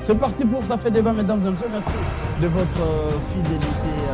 C'est parti pour Ça fait débat, mesdames et messieurs. Merci de votre fidélité.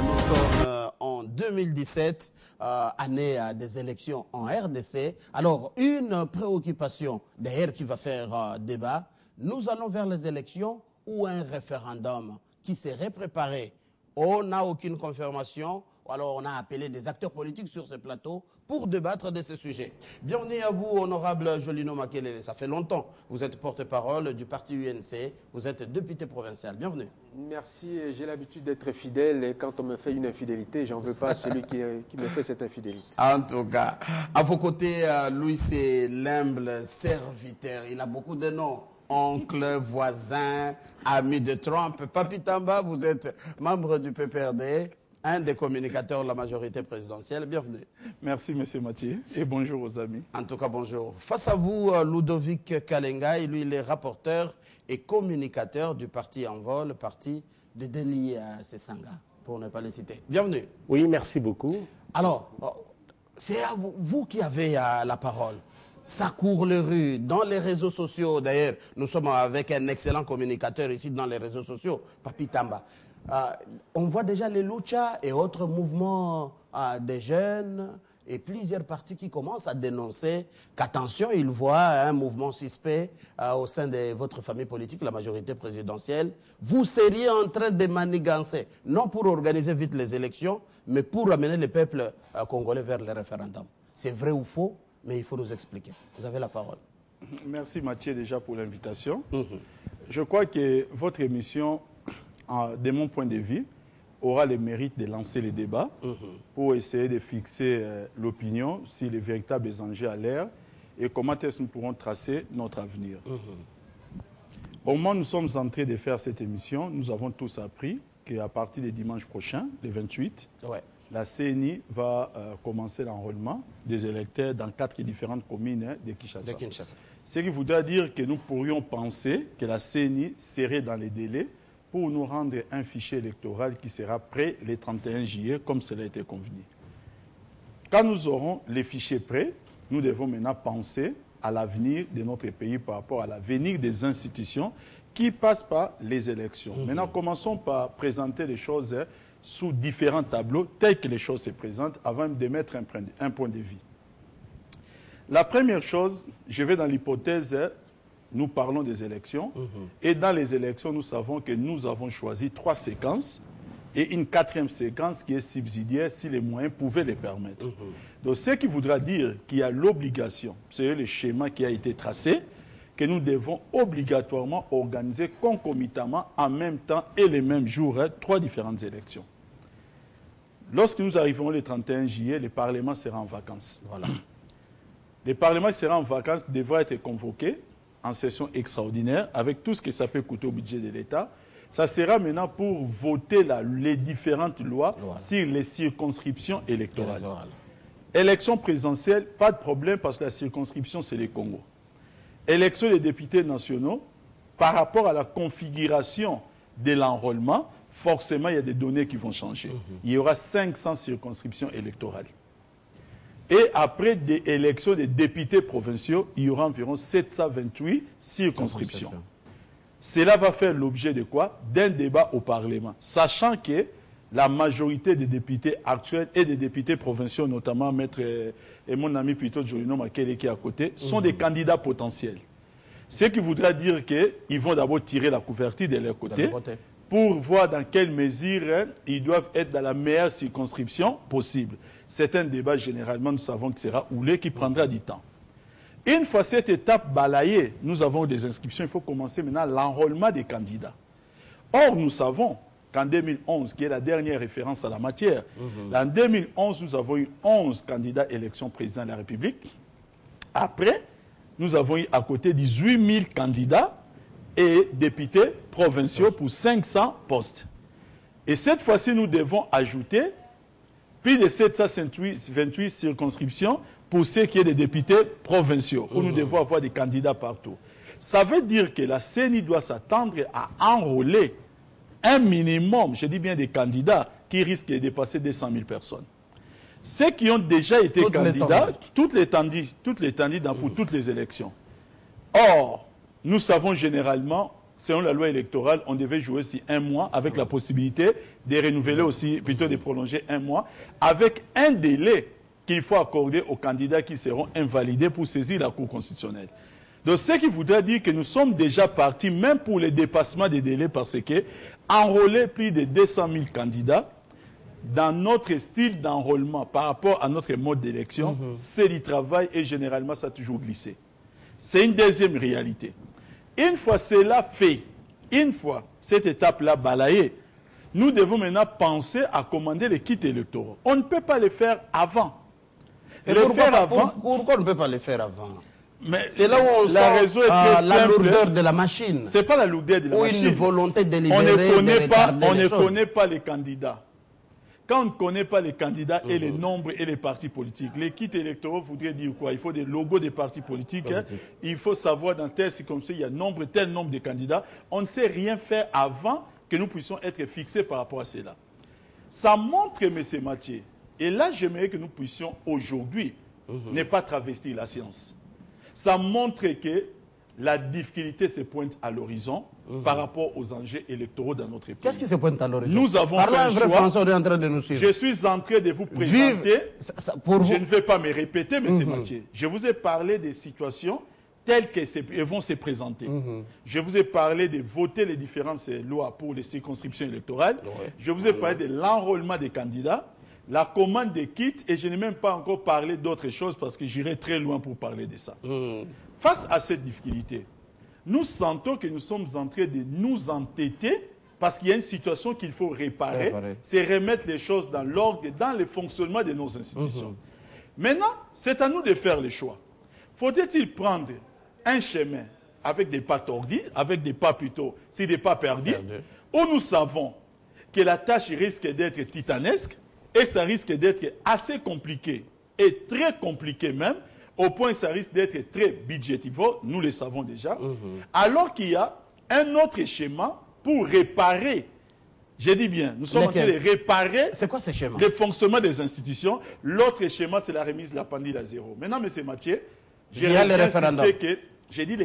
Nous sommes en 2017, année des élections en RDC. Alors, une préoccupation d'ailleurs qui va faire débat. Nous allons vers les élections ou un référendum qui serait préparé. On n'a aucune confirmation. Alors, on a appelé des acteurs politiques sur ce plateau pour débattre de ce sujet. Bienvenue à vous, honorable Jolino Makelele. Ça fait longtemps. Vous êtes porte-parole du parti UNC. Vous êtes député provincial. Bienvenue. Merci. J'ai l'habitude d'être fidèle. Et quand on me fait une infidélité, j'en veux pas à celui qui me fait cette infidélité. En tout cas, à vos côtés, Louis, c'est l'humble serviteur. Il a beaucoup de noms. Oncle, voisin, ami de Trump. Papi Tamba, vous êtes membre du PPRD. Un des communicateurs de la majorité présidentielle. Bienvenue. Merci, M. Mathieu, et bonjour aux amis. En tout cas, bonjour. Face à vous, Ludovic Kalenga, lui, il est rapporteur et communicateur du parti Envol, le parti de Deli Sessanga, pour ne pas le citer. Bienvenue. Oui, merci beaucoup. Alors, c'est à vous qui avez la parole. Ça court les rues, dans les réseaux sociaux. D'ailleurs, nous sommes avec un excellent communicateur ici dans les réseaux sociaux, Papi Tamba. On voit déjà les luchas et autres mouvements des jeunes et plusieurs partis qui commencent à dénoncer qu'attention, ils voient un mouvement suspect au sein de votre famille politique, la majorité présidentielle. Vous seriez en train de manigancer, non pour organiser vite les élections, mais pour amener le peuple congolais vers le référendum. C'est vrai ou faux, mais il faut nous expliquer. Vous avez la parole. Merci Mathieu déjà pour l'invitation. Je crois que votre émission, de mon point de vue, aura le mérite de lancer les débats pour essayer de fixer l'opinion sur les véritables enjeux à l'air et comment est-ce que nous pourrons tracer notre avenir. Au moment où nous sommes en train de faire cette émission, nous avons tous appris qu'à partir de dimanche prochain, le 28, la CENI va commencer l'enrôlement des électeurs dans 4 différentes communes de Kinshasa. Ce qui voudrait dire que nous pourrions penser que la CENI serait dans les délais pour nous rendre un fichier électoral qui sera prêt le 31 juillet, comme cela a été convenu. Quand nous aurons les fichiers prêts, nous devons maintenant penser à l'avenir de notre pays par rapport à l'avenir des institutions qui passent par les élections. Maintenant, commençons par présenter les choses sous différents tableaux, tels que les choses se présentent, avant de mettre un point de vue. La première chose, je vais dans l'hypothèse, nous parlons des élections, et dans les élections, nous savons que nous avons choisi 3 séquences, et une 4e séquence qui est subsidiaire si les moyens pouvaient les permettre. Donc, ce qui voudra dire qu'il y a l'obligation, c'est le schéma qui a été tracé, que nous devons obligatoirement organiser concomitamment, en même temps et les mêmes jours, 3 différentes élections. Lorsque nous arriverons le 31 juillet, le Parlement sera en vacances. Voilà. Le Parlement qui sera en vacances devra être convoqué en session extraordinaire, avec tout ce que ça peut coûter au budget de l'État. Ça sera maintenant pour voter les différentes lois sur les circonscriptions électorales. Élection présidentielle, pas de problème parce que la circonscription, c'est les Congo. Élection des députés nationaux, par rapport à la configuration de l'enrôlement, forcément, il y a des données qui vont changer. Il y aura 500 circonscriptions électorales. Et après des élections des députés provinciaux, il y aura environ 728 circonscriptions. Cela va faire l'objet de quoi? D'un débat au Parlement. Sachant que la majorité des députés actuels et des députés provinciaux, notamment Maître et mon ami plutôt Jolino Makele qui est à côté, sont des candidats potentiels. Ce qui voudra dire qu'ils vont d'abord tirer la couverture de leur côté pour voir dans quelle mesure ils doivent être dans la meilleure circonscription possible. C'est un débat, généralement, nous savons que sera houlé, qui prendra du temps. Une fois cette étape balayée, nous avons des inscriptions, il faut commencer maintenant l'enrôlement des candidats. Or, nous savons qu'en 2011, qui est la dernière référence à la matière, en 2011, nous avons eu 11 candidats à l'élection président de la République. Après, nous avons eu à côté 18 000 candidats et députés provinciaux pour 500 postes. Et cette fois-ci, nous devons ajouter plus de 728 circonscriptions pour ceux qui sont des députés provinciaux, où nous devons avoir des candidats partout. Ça veut dire que la CENI doit s'attendre à enrôler un minimum, je dis bien des candidats, qui risquent de dépasser 200 000 personnes. Ceux qui ont déjà été candidats, toutes les candidats pour toutes les élections. Or, nous savons généralement selon la loi électorale, on devait jouer aussi 1 mois avec la possibilité de renouveler aussi, plutôt de prolonger 1 mois, avec un délai qu'il faut accorder aux candidats qui seront invalidés pour saisir la Cour constitutionnelle. Donc, ce qui voudrait dire que nous sommes déjà partis, même pour le dépassement des délais, parce que enrôler plus de 200 000 candidats dans notre style d'enrôlement par rapport à notre mode d'élection, c'est du travail et généralement ça a toujours glissé. C'est une deuxième réalité. Une fois cela fait, une fois cette étape-là balayée, nous devons maintenant penser à commander les kits électoraux. On ne peut pas le faire avant. Et pourquoi on ne peut pas le faire avant? C'est là où on sent la lourdeur de la machine. Ce n'est pas la lourdeur de la machine. Ou une volonté délibérée on ne connaît pas les candidats. Quand on ne connaît pas les candidats et les nombres et les partis politiques, les kits électoraux voudraient dire quoi? Il faut des logos des partis politiques. Il faut savoir dans tel circonstance, il y a tel nombre de candidats. On ne sait rien faire avant que nous puissions être fixés par rapport à cela. Ça montre, M. Mathieu, et là j'aimerais que nous puissions aujourd'hui ne pas travestir la science. Ça montre que la difficulté se pointe à l'horizon par rapport aux enjeux électoraux dans notre pays. Qu'est-ce qui se pointe à l'horizon? Nous avons fait un choix. Français, on est en train de nous suivre. Je suis en train de vous présenter. Je ne vais pas me répéter, M. Mathieu. Je vous ai parlé des situations telles qu'elles vont se présenter. Je vous ai parlé de voter les différentes lois pour les circonscriptions électorales. Je vous ai parlé de l'enrôlement des candidats, la commande des kits, et je n'ai même pas encore parlé d'autres choses parce que j'irai très loin pour parler de ça. Face à cette difficulté, nous sentons que nous sommes en train de nous entêter parce qu'il y a une situation qu'il faut réparer, c'est remettre les choses dans l'ordre et dans le fonctionnement de nos institutions. Maintenant, c'est à nous de faire les choix. Faut-il prendre un chemin avec des pas tordus, avec des pas plutôt, c'est des pas perdus, où nous savons que la tâche risque d'être titanesque et ça risque d'être assez compliqué et très compliqué même, au point que ça risque d'être très budgétivore, nous le savons déjà, alors qu'il y a un autre schéma pour réparer, je dis bien, nous sommes en train de réparer le fonctionnement des institutions. L'autre schéma, c'est la remise de la pendule à zéro. Maintenant, M. Mathieu, j'ai dit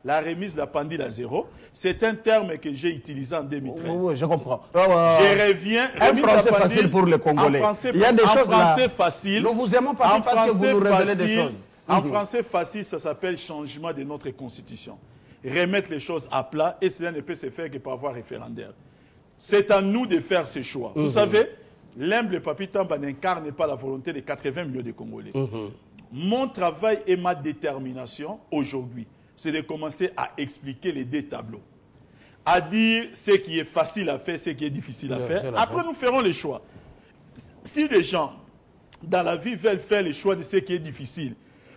la remise de la pendule à zéro. C'est un terme que j'ai utilisé en 2013. Oui, je comprends. Je reviens. Un français facile pour les Congolais. Il y a des choses là. Facile. Nous vous aimons pas parce que vous nous révélez des choses. En français facile, ça s'appelle changement de notre constitution. Remettre les choses à plat et cela ne peut se faire que par voie référendaire. C'est à nous de faire ce choix. Vous savez, l'humble Papi Tamba n'incarne pas la volonté de 80 millions de Congolais. Mon travail et ma détermination aujourd'hui, c'est de commencer à expliquer les deux tableaux. À dire ce qui est facile à faire, ce qui est difficile à faire. Après, nous ferons les choix. Si les gens, dans la vie, veulent faire les choix de ce qui est difficile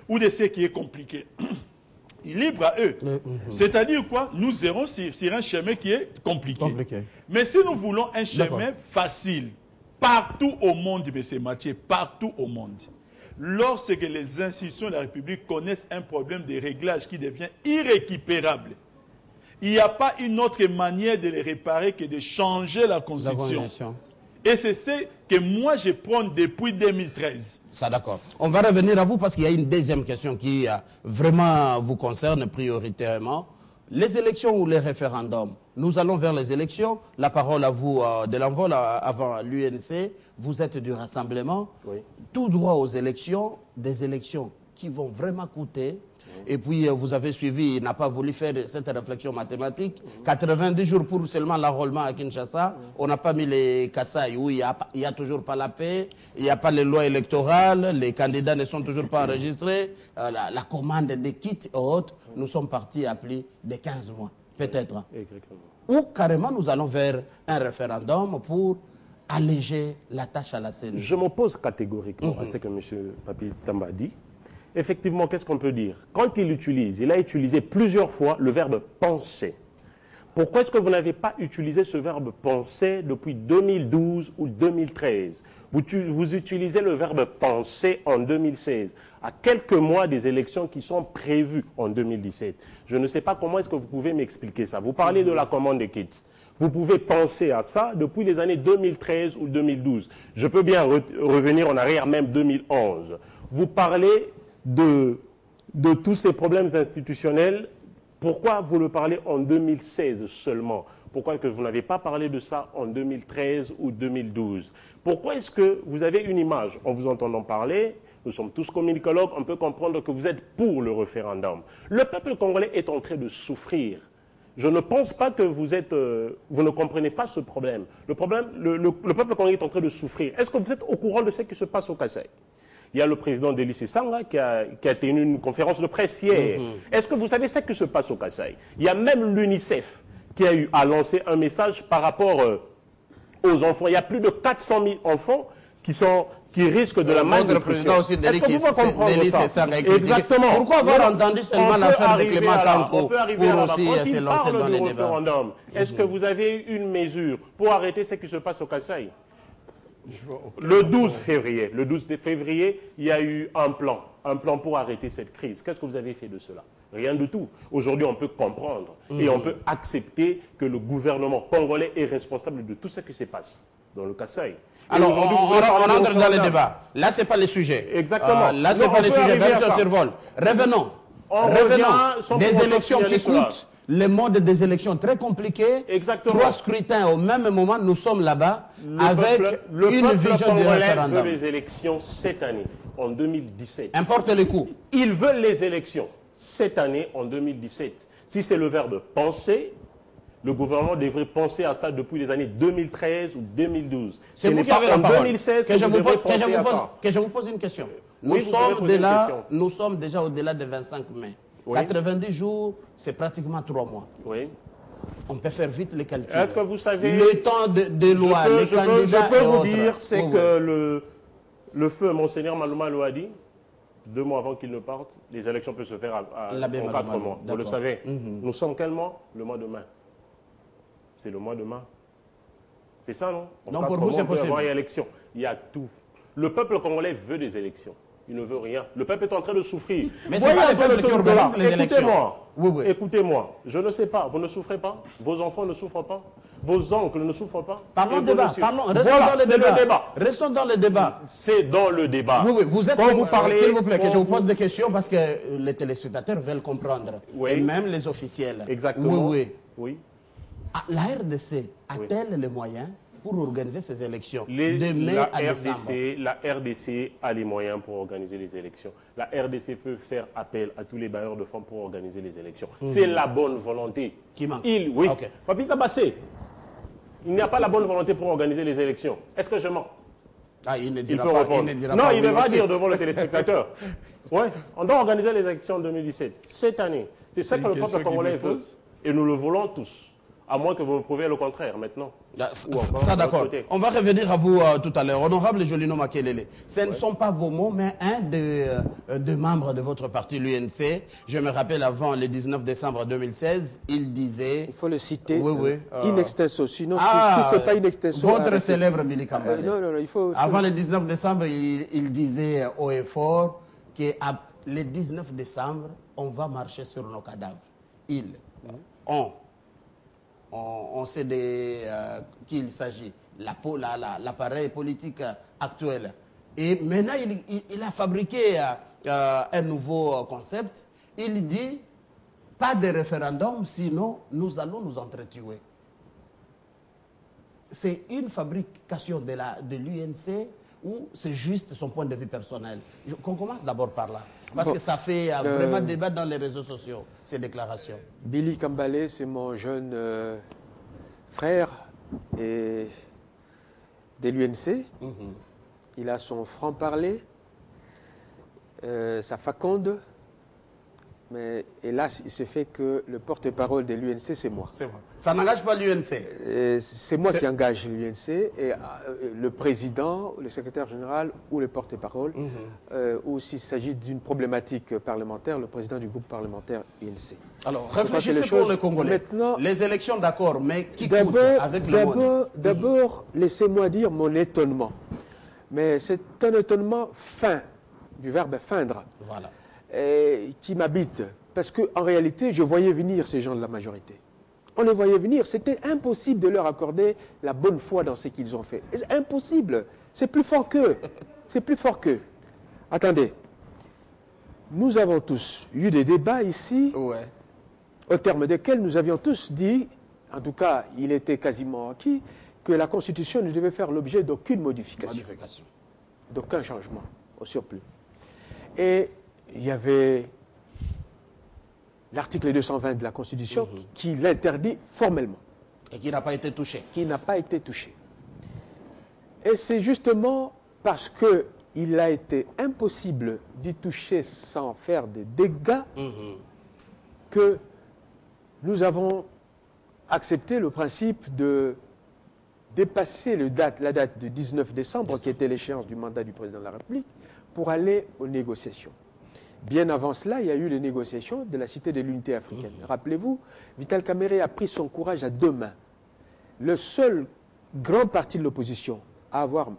ou de ce qui est compliqué, libre à eux. C'est-à-dire quoi? Nous irons sur un chemin qui est compliqué. Mais si nous voulons un chemin facile, partout au monde, M. Mathieu, partout au monde, lorsque les institutions de la République connaissent un problème de réglage qui devient irrécupérable, il n'y a pas une autre manière de les réparer que de changer la Constitution. Et c'est ce que moi je prends depuis 2013. Ça, d'accord. On va revenir à vous parce qu'il y a une deuxième question qui vraiment vous concerne prioritairement. Les élections ou les référendums? Nous allons vers les élections. La parole à vous de l'envol avant l'UNC. Vous êtes du rassemblement. Tout droit aux élections, des élections qui vont vraiment coûter. Et puis, vous avez suivi, il n'a pas voulu faire cette réflexion mathématique. 90 jours pour seulement l'enrôlement à Kinshasa. On n'a pas mis les Kasaï où il n'y a toujours pas la paix, il n'y a pas les lois électorales, les candidats ne sont toujours pas enregistrés, la commande des kits et autres, nous sommes partis à plus de 15 mois, peut-être. Ou carrément, nous allons vers un référendum pour alléger la tâche à la CENI. Je m'oppose catégoriquement à ce que M. Papi Tamba dit. Effectivement, qu'est-ce qu'on peut dire? Quand il a utilisé plusieurs fois le verbe penser. Pourquoi est-ce que vous n'avez pas utilisé ce verbe penser depuis 2012 ou 2013? Vous utilisez le verbe penser en 2016, à quelques mois des élections qui sont prévues en 2017. Je ne sais pas comment est-ce que vous pouvez m'expliquer ça. Vous parlez de la commande des kits. Vous pouvez penser à ça depuis les années 2013 ou 2012. Je peux bien revenir en arrière, même 2011. Vous parlez de tous ces problèmes institutionnels Pourquoi vous le parlez en 2016 seulement? Pourquoi que vous n'avez pas parlé de ça en 2013 ou 2012? Pourquoi est-ce que vous avez une image, en vous entendant parler, nous sommes tous communicologues, on peut comprendre que vous êtes pour le référendum. Le peuple congolais est en train de souffrir. Je ne pense pas que vous ne comprenez pas ce problème. Le peuple congolais est en train de souffrir. Est-ce que vous êtes au courant de ce qui se passe au Kasaï? Il y a le président Délice Sanga qui a tenu une conférence de presse hier. Est-ce que vous savez ce qui se passe au Kasaï? Il y a même l'UNICEF qui a lancé un message par rapport aux enfants. Il y a plus de 400 000 enfants qui risquent de la malnutrition. Est-ce que vous pouvez comprendre ça? Exactement. Pourquoi avoir entendu seulement l'affaire de Clément Kanko pour aussi se lancer dans les débats? Est-ce que vous avez une mesure pour arrêter ce qui se passe au Kasaï? Le 12 février, il y a eu un plan pour arrêter cette crise. Qu'est-ce que vous avez fait de cela? Rien du tout. Aujourd'hui, on peut comprendre et on peut accepter que le gouvernement congolais est responsable de tout ce qui se passe dans le Kasaï. Alors, on entre dans le débat. Là, ce n'est pas le sujet. Exactement. Là, ce n'est pas le sujet. Version survol. Revenons. Des élections qui coûtent. Le mode des élections très compliqué. Exactement. 3 scrutins au même moment. Nous sommes là-bas avec une vision du référendum. Le peuple veut les élections cette année, en 2017. Importe les coûts. Ils veulent les élections cette année, en 2017. Si c'est le verbe penser, le gouvernement devrait penser à ça depuis les années 2013 ou 2012. C'est vous qui avez la parole. 2016 que je vous pose une question. Oui, Nous sommes déjà au-delà de 25 mai. Oui. 90 jours, c'est pratiquement 3 mois. Oui. On peut faire vite les calculs. Est-ce que vous savez... Le temps de loi, les candidats je peux vous dire, c'est que le feu, Monseigneur Malouma a dit, 2 mois avant qu'il ne parte, les élections peuvent se faire en 4 mois. Vous le savez. Nous sommes quel mois? Le mois de mai. C'est le mois de mai. C'est ça, non? Donc pour vous, c'est possible. Il y a élection. Il y a tout. Le peuple congolais veut des élections. Il ne veut rien. Le peuple est en train de souffrir. Mais c'est pas le peuple qui organise les élections. Écoutez-moi. Je ne sais pas. Vous ne souffrez pas? Vos enfants ne souffrent pas? Vos oncles ne souffrent pas? Parlons débat. Restons dans le débat. C'est dans le débat. Oui, vous êtes... Quand vous parlez... S'il vous plaît, que je vous pose des questions parce que les téléspectateurs veulent comprendre. Oui. Et même les officiels. Exactement. Oui. La RDC a-t-elle les moyens pour organiser ces élections de mai à décembre? La RDC a les moyens pour organiser les élections. La RDC peut faire appel à tous les bailleurs de fonds pour organiser les élections. C'est la bonne volonté. Qui manque? Oui. Okay. Papi Tabassé, il n'y a pas la bonne volonté pour organiser les élections. Est-ce que je mens? Il ne dira pas. Non, il devra dire devant le téléspectateur. Oui, on doit organiser les élections en 2017. Cette année. C'est ça que le peuple congolais veut. Et nous le voulons tous. À moins que vous me prouviez le contraire maintenant. Ça, d'accord. On va revenir à vous tout à l'heure. Honorable Jolino Makelele, ce ne sont pas vos mots, mais un des membres de votre parti, l'UNC, je me rappelle avant le 19 décembre 2016, il disait... Il faut le citer. Oui. In extenso. Sinon, si ce n'est pas in extenso... Votre célèbre Billy Kambale. Non, il faut... Avant le 19 décembre, il disait haut et fort que le 19 décembre, on va marcher sur nos cadavres. On sait de qui il s'agit, l'appareil politique actuel. Et maintenant, il a fabriqué un nouveau concept. Il dit, pas de référendum, sinon nous allons nous entretuer. C'est une fabrication de l'UNC ou c'est juste son point de vue personnel? Qu'on commence d'abord par là. Parce que ça fait vraiment débat dans les réseaux sociaux, ces déclarations. Billy Kambale, c'est mon jeune frère et de l'UNC. Il a son franc-parler, sa faconde. Mais hélas, il se fait que le porte-parole de l'UNC, c'est moi. C'est vrai. Ça n'engage pas l'UNC. C'est moi qui engage l'UNC. Et le président, le secrétaire général ou le porte-parole, ou s'il s'agit d'une problématique parlementaire, le président du groupe parlementaire UNC. Alors, réfléchissez pour le Congolais. Maintenant, les élections, d'accord, mais qui coûte avec le monde? D'abord, laissez-moi dire mon étonnement. Mais c'est un étonnement fin, du verbe feindre. Voilà. Qui m'habite. Parce qu'en réalité, je voyais venir ces gens de la majorité. On les voyait venir. C'était impossible de leur accorder la bonne foi dans ce qu'ils ont fait. C'est impossible. C'est plus fort qu'eux. C'est plus fort qu'eux. Attendez. Nous avons tous eu des débats ici au terme desquels nous avions tous dit, en tout cas il était quasiment acquis, que la Constitution ne devait faire l'objet d'aucune modification, d'aucun changement au surplus. Et il y avait l'article 220 de la Constitution qui l'interdit formellement. Et qui n'a pas été touché. Qui n'a pas été touché. Et c'est justement parce qu'il a été impossible d'y toucher sans faire de dégâts que nous avons accepté le principe de dépasser la date du 19 décembre, qui était l'échéance du mandat du président de la République, pour aller aux négociations. Bien avant cela, il y a eu les négociations de la Cité de l'Unité africaine. Rappelez-vous, Vital Kamerhe a pris son courage à deux mains. Le seul grand parti de l'opposition à avoir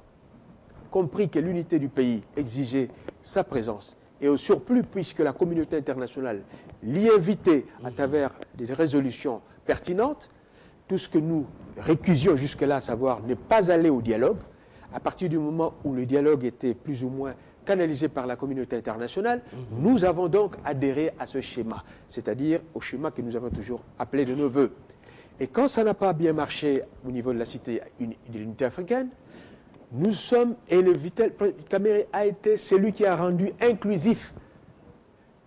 compris que l'unité du pays exigeait sa présence, et au surplus, puisque la communauté internationale l'y invitait à travers des résolutions pertinentes, tout ce que nous récusions jusque-là, à savoir ne pas aller au dialogue, à partir du moment où le dialogue était plus ou moins canalisé par la communauté internationale, nous avons donc adhéré à ce schéma, c'est-à-dire au schéma que nous avons toujours appelé de nos voeux. Et quand ça n'a pas bien marché au niveau de la Cité de l'Unité africaine, nous sommes, et le Vital Kamerhe a été celui qui a rendu inclusif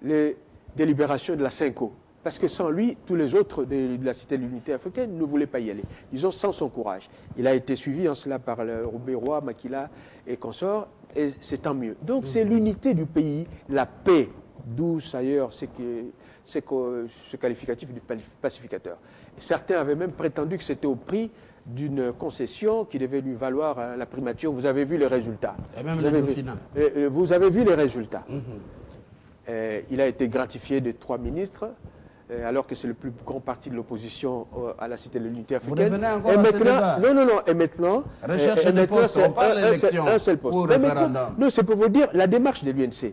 les délibérations de la CENCO. Parce que sans lui, tous les autres de la Cité de l'Unité africaine ne voulaient pas y aller. Disons, sans son courage. Il a été suivi en cela par le Roubé-Roi, Makila et consorts, et c'est tant mieux. Donc c'est l'unité du pays, la paix, d'où d'ailleurs ce qualificatif du pacificateur. Certains avaient même prétendu que c'était au prix d'une concession qui devait lui valoir la primature. Vous avez vu les résultats. Et même vous avez vu les résultats. Il a été gratifié de 3 ministres, alors que c'est le plus grand parti de l'opposition à la Cité de l'Unité africaine. Vous revenez encore à ce débat. Non, et maintenant... Recherche de poste, on parle d'élection un seul poste. ou référendum. Non, c'est pour vous dire la démarche de l'UNC.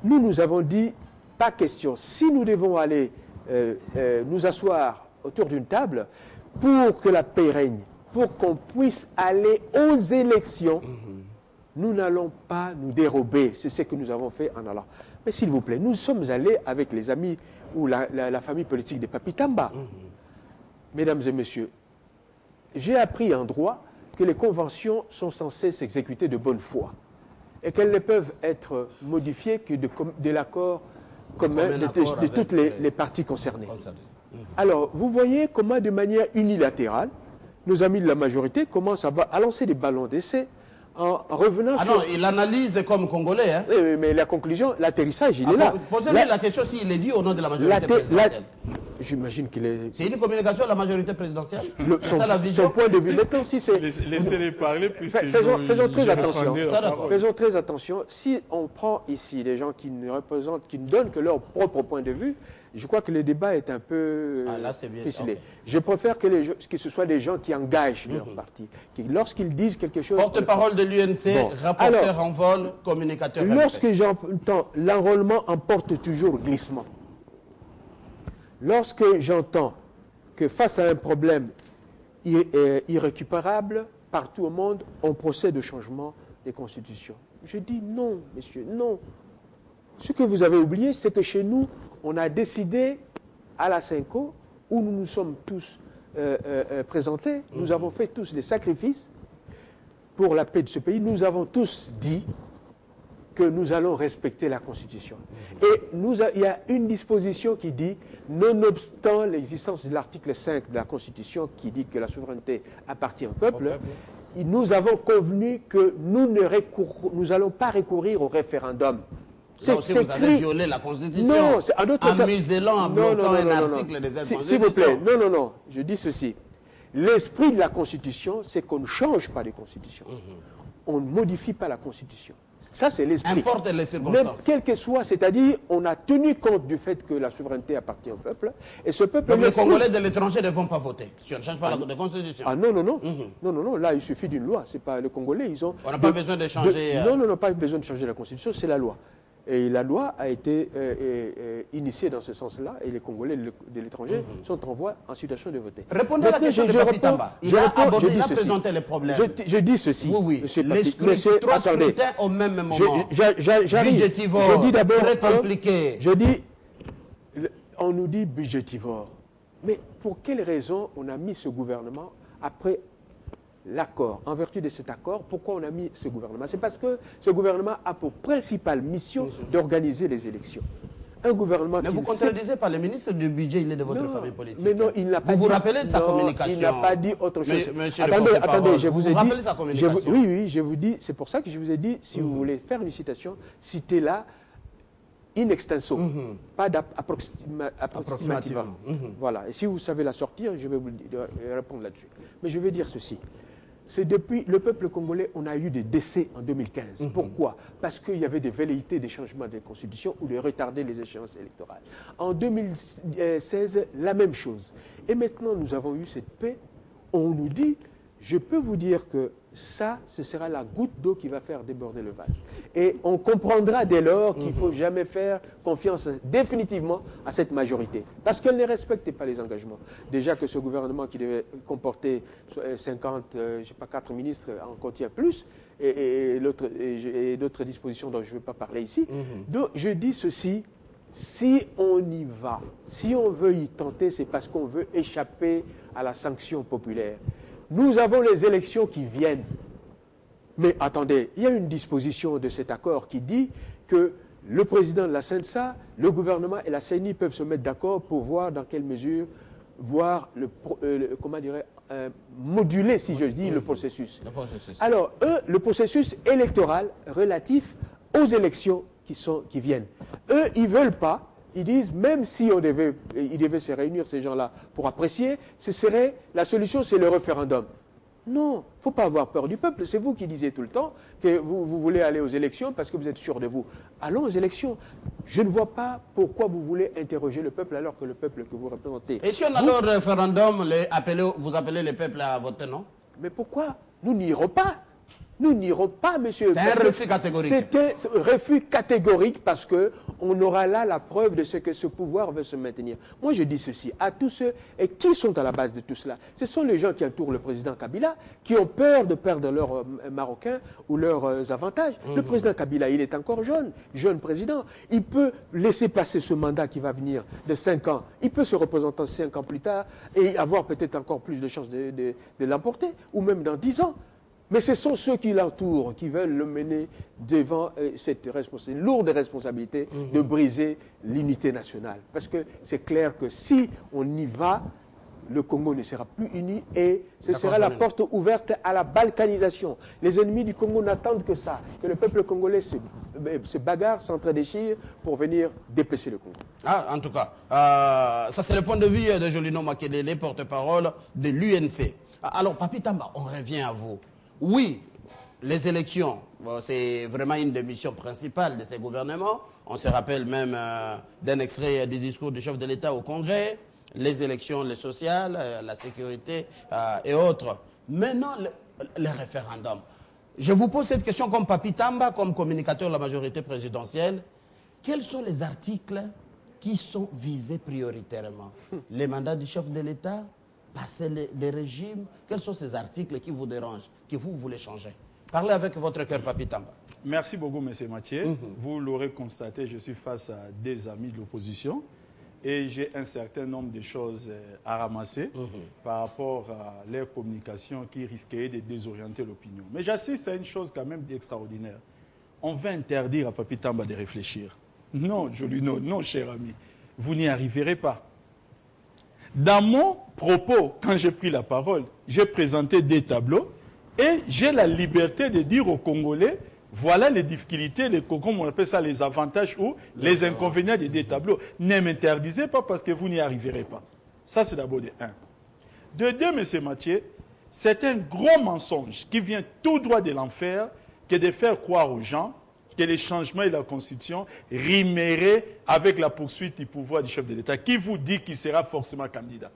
Nous avons dit, pas question, si nous devons aller nous asseoir autour d'une table pour que la paix règne, pour qu'on puisse aller aux élections, nous n'allons pas nous dérober. C'est ce que nous avons fait en allant. Mais s'il vous plaît, nous sommes allés avec les amis ou la famille politique de Papi Tamba. Mesdames et messieurs, j'ai appris en droit que les conventions sont censées s'exécuter de bonne foi et qu'elles ne peuvent être modifiées que de l'accord commun de toutes les parties concernées. Alors, vous voyez comment, de manière unilatérale, nos amis de la majorité commencent à lancer des ballons d'essai en revenant sur... non, il analyse comme Congolais. Hein. Oui, mais la conclusion, l'atterrissage, il est là. Posez-lui la question s'il est dit au nom de la majorité présidentielle. J'imagine qu'il est... C'est une communication de la majorité présidentielle. C'est ça la vision. Son point de vue. Maintenant, si c'est... Laissez-les parler, puisque faisons très attention. Faisons très attention. Si on prend ici des gens qui ne représentent, qui ne donnent que leur propre point de vue, je crois que le débat est un peu ficelé. Okay. Je préfère que ce soit des gens qui engagent leur parti. Lorsqu'ils disent quelque chose... Porte-parole de l'UNC, rapporteur en vol, communicateur. Lorsque j'entends l'enrôlement emporte toujours glissement. Lorsque j'entends que face à un problème irrécupérable, partout au monde, on procède au changement des constitutions. Je dis non, messieurs, non. Ce que vous avez oublié, c'est que chez nous, on a décidé à la CENCO, où nous nous sommes tous présentés, nous avons fait tous des sacrifices pour la paix de ce pays, nous avons tous dit que nous allons respecter la Constitution. Et il y a une disposition qui dit, nonobstant l'existence de l'article 5 de la Constitution qui dit que la souveraineté appartient au peuple, nous avons convenu que nous n'allons pas recourir au référendum. Là aussi, vous avez violé la Constitution en muselant, en bloquant un article des aides. S'il vous plaît, non, je dis ceci. L'esprit de la Constitution, c'est qu'on ne change pas de Constitution. On ne modifie pas la Constitution. Ça, c'est l'esprit. Importe les circonstances. Même quel que soit, c'est-à-dire, on a tenu compte du fait que la souveraineté appartient au peuple. Et ce peuple... Donc les Congolais de l'étranger ne vont pas voter si on ne change pas la Constitution. Ah non. Non, là, il suffit d'une loi. C'est pas les Congolais, ils ont... On n'a pas besoin de changer... Non, pas besoin de changer la Constitution, c'est la loi. Et la loi a été initiée dans ce sens-là, et les Congolais de l'étranger sont en situation de voter. Répondez à la question de Papi Tamba. Il a présenté les problèmes. Je dis ceci. Oui. Les trois scrutins au même moment. J'arrive. Budgétivore, je dis d'abord, très compliqué. Je dis, on nous dit budgétivore. Mais pour quelle raison on a mis ce gouvernement après l'accord? En vertu de cet accord, pourquoi on a mis ce gouvernement? C'est parce que ce gouvernement a pour principale mission d'organiser les élections. Un gouvernement mais vous ne contredisez pas, le ministre du budget, il est de votre famille politique. Mais non, il n'a pas vous vous rappelez de sa communication? Il n'a pas dit autre chose. Attendez, je vous ai dit... rappelez sa communication? Oui, je vous dis, c'est pour ça que je vous ai dit, si vous voulez faire une citation, citez-la in extenso, pas approximativement. Voilà, et si vous savez la sortir, je vais vous répondre là-dessus. Mais je vais dire ceci. C'est depuis le peuple congolais, on a eu des décès en 2015. Pourquoi? Parce qu'il y avait des velléités des changements de constitution ou de retarder les échéances électorales. En 2016, la même chose. Et maintenant, nous avons eu cette paix. On nous dit, je peux vous dire que ça, ce sera la goutte d'eau qui va faire déborder le vase. Et on comprendra dès lors qu'il ne faut jamais faire confiance définitivement à cette majorité. Parce qu'elle ne respectait pas les engagements. Déjà que ce gouvernement qui devait comporter 50, je ne sais pas, 4 ministres en contient plus, et d'autres dispositions dont je ne vais pas parler ici. Donc je dis ceci, si on y va, si on veut y tenter, c'est parce qu'on veut échapper à la sanction populaire. Nous avons les élections qui viennent. Mais attendez, il y a une disposition de cet accord qui dit que le président de la CENSA, le gouvernement et la CENI peuvent se mettre d'accord pour voir dans quelle mesure, moduler, si je dis, le processus. Alors, le processus électoral relatif aux élections qui viennent. Eux, ils ne veulent pas. Ils disent, même si ils devaient se réunir, ces gens-là, pour apprécier, la solution, c'est le référendum. Non, il ne faut pas avoir peur du peuple. C'est vous qui disiez tout le temps que vous voulez aller aux élections parce que vous êtes sûr de vous. Allons aux élections. Je ne vois pas pourquoi vous voulez interroger le peuple alors que le peuple que vous représentez. Et si on allait au référendum, vous appelez le peuple à voter, non? Mais pourquoi? Nous n'irons pas. Nous n'irons pas, monsieur. C'est un refus catégorique. C'est un refus catégorique parce qu'on aura là la preuve de ce que ce pouvoir veut se maintenir. Moi, je dis ceci à tous ceux, et qui sont à la base de tout cela? Ce sont les gens qui entourent le président Kabila, qui ont peur de perdre leurs Marocains ou leurs avantages. Le président Kabila, il est encore jeune président. Il peut laisser passer ce mandat qui va venir de 5 ans. Il peut se représenter 5 ans plus tard et avoir peut-être encore plus de chances de l'emporter, ou même dans 10 ans. Mais ce sont ceux qui l'entourent, qui veulent le mener devant cette lourde responsabilité de briser l'unité nationale. Parce que c'est clair que si on y va, le Congo ne sera plus uni et ce sera la porte ouverte à la balkanisation. Les ennemis du Congo n'attendent que ça, que le peuple congolais se bagarre, s'entre-déchire pour venir déplacer le Congo. En tout cas, ça c'est le point de vue de Jolino Makelele, porte-parole de l'UNC. Alors, Papi Tamba, on revient à vous. Oui, les élections, c'est vraiment une des missions principales de ces gouvernements. On se rappelle même d'un extrait du discours du chef de l'État au Congrès, les élections, les sociales, la sécurité et autres. Maintenant, les référendums. Je vous pose cette question comme Papi Tamba, comme communicateur de la majorité présidentielle. Quels sont les articles qui sont visés prioritairement? Les mandats du chef de l'État? Passer les régimes? Quels sont ces articles qui vous dérangent, que vous voulez changer? Parlez avec votre cœur, Papi Tamba. Merci beaucoup, M. Mathieu. Vous l'aurez constaté, je suis face à des amis de l'opposition et j'ai un certain nombre de choses à ramasser par rapport à leur communication qui risquerait de désorienter l'opinion. Mais j'assiste à une chose quand même d'extraordinaire. On va interdire à Papi Tamba de réfléchir. Non, Jolino, non, cher ami, vous n'y arriverez pas. Dans mon propos, quand j'ai pris la parole, j'ai présenté des tableaux et j'ai la liberté de dire aux Congolais, voilà les difficultés, comme on appelle ça, les avantages ou les inconvénients des tableaux. Ne m'interdisez pas parce que vous n'y arriverez pas. Ça, c'est d'abord de 1. De 2, M. Mathieu, c'est un gros mensonge qui vient tout droit de l'enfer que de faire croire aux gens que les changements et la Constitution rimeraient avec la poursuite du pouvoir du chef de l'État. Qui vous dit qu'il sera forcément candidat?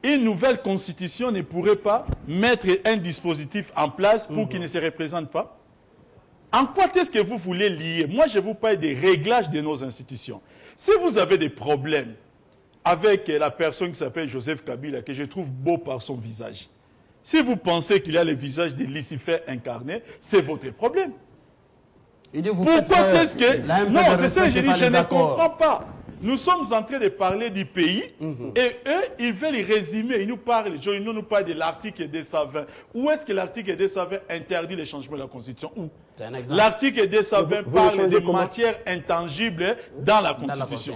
Une nouvelle Constitution ne pourrait pas mettre un dispositif en place pour qu'il ne se représente pas. En quoi est-ce que vous voulez lier? Moi, je vous parle des réglages de nos institutions. Si vous avez des problèmes avec la personne qui s'appelle Joseph Kabila, que je trouve beau par son visage, si vous pensez qu'il a le visage de Lucifer incarné, c'est votre problème. Pourquoi est-ce que... Non, c'est ça, je dis, je ne comprends pas. Nous sommes en train de parler du pays et eux, ils veulent résumer. Ils nous parlent, Joino nous parle de l'article 220. Où est-ce que l'article 220 interdit les changements de la Constitution? Où? L'article 220 parle de matières intangibles dans la Constitution.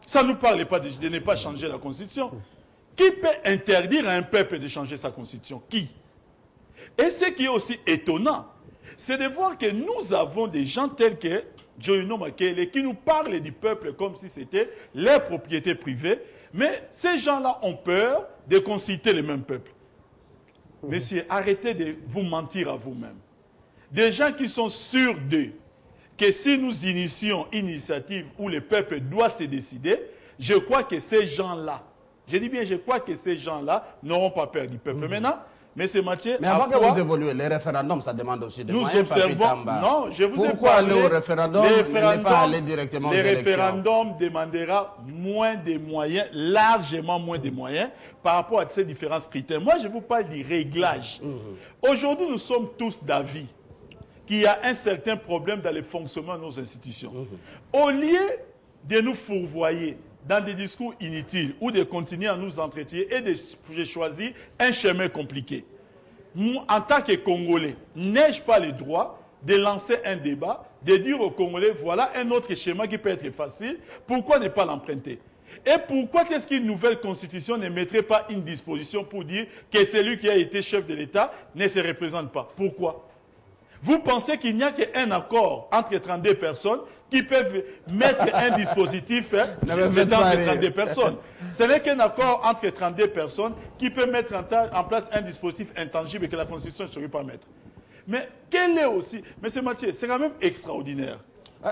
Ça ne nous parle pas de ne pas changer la Constitution. Qui peut interdire à un peuple de changer sa Constitution? Qui? Et ce qui est aussi étonnant, c'est de voir que nous avons des gens tels que Joino Makele qui nous parlent du peuple comme si c'était leur propriété privée, mais ces gens-là ont peur de consulter le même peuple. Messieurs, arrêtez de vous mentir à vous-même. Des gens qui sont sûrs d'eux, que si nous initions une initiative où le peuple doit se décider, je crois que ces gens-là, je dis bien, je crois que ces gens-là n'auront pas peur du peuple. Maintenant, M. Mathieu, mais avant que vous évoluez, les référendums, ça demande aussi des moyens. Nous observons. Non, je vous ai Pourquoi parlé, aller au référendum et ne pas aller directement aux élections? Les référendums demandera moins de moyens, largement moins de moyens, par rapport à ces différents critères. Moi, je vous parle du réglage. Aujourd'hui, nous sommes tous d'avis qu'il y a un certain problème dans le fonctionnement de nos institutions. Au lieu de nous fourvoyer dans des discours inutiles ou de continuer à nous entretenir et de choisir un chemin compliqué. Moi, en tant que Congolais, n'ai-je pas le droit de lancer un débat, de dire aux Congolais, voilà un autre schéma qui peut être facile, pourquoi ne pas l'emprunter? Et pourquoi est-ce qu'une nouvelle constitution ne mettrait pas une disposition pour dire que celui qui a été chef de l'État ne se représente pas? Pourquoi? Vous pensez qu'il n'y a qu'un accord entre 32 personnes qui peuvent mettre un dispositif entre 32 personnes. Ce n'est qu'un accord entre 32 personnes qui peut mettre en place un dispositif intangible que la Constitution ne saurait pas mettre. Mais quel est aussi... Mais c'est Mathieu, c'est quand même extraordinaire.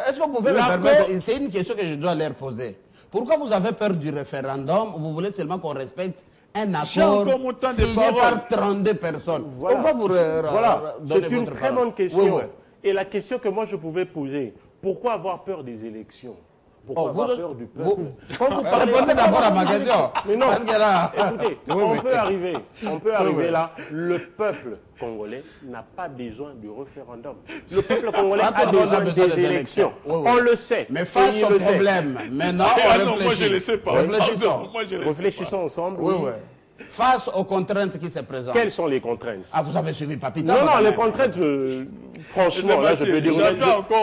Est-ce que vous pouvez me permettre... C'est une question que je dois leur poser. Pourquoi vous avez peur du référendum? Vous voulez seulement qu'on respecte un accord signé par 32 personnes. Voilà. On va vous voilà. C'est une très bonne question. Oui, oui. Et la question que moi je pouvais poser, pourquoi avoir peur des élections? Pourquoi avoir peur du peuple? Répondez d'abord à ma question. Mais non, parce que là... écoutez, on peut arriver là. Le peuple congolais n'a pas besoin du référendum. Le peuple congolais a besoin des élections. On le sait. Mais face au problème, maintenant on réfléchit. Moi je ne le sais pas. Réfléchissons ensemble. Oui, oui. Face aux contraintes qui se présentent. Quelles sont les contraintes? Ah, vous avez suivi Papi Tamba? Non, les contraintes, franchement, là, je peux dire,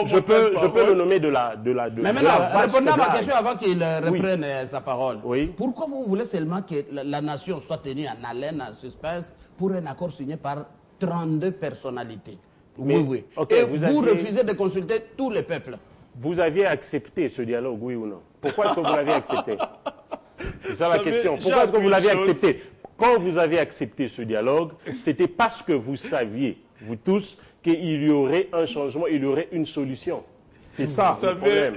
je peux le nommer de la mais maintenant, répondez à ma question avant qu'il reprenne sa parole. Oui. Pourquoi vous voulez seulement que la nation soit tenue en haleine, en suspense, pour un accord signé par 32 personnalités? Oui. Okay, et vous refusez de consulter tous les peuples. Vous aviez accepté ce dialogue, oui ou non? Pourquoi est-ce que vous l'avez accepté? C'est ça la question. Pourquoi est-ce que vous l'avez accepté? Quand vous avez accepté ce dialogue, c'était parce que vous saviez, vous tous, qu'il y aurait un changement, il y aurait une solution. C'est ça le problème.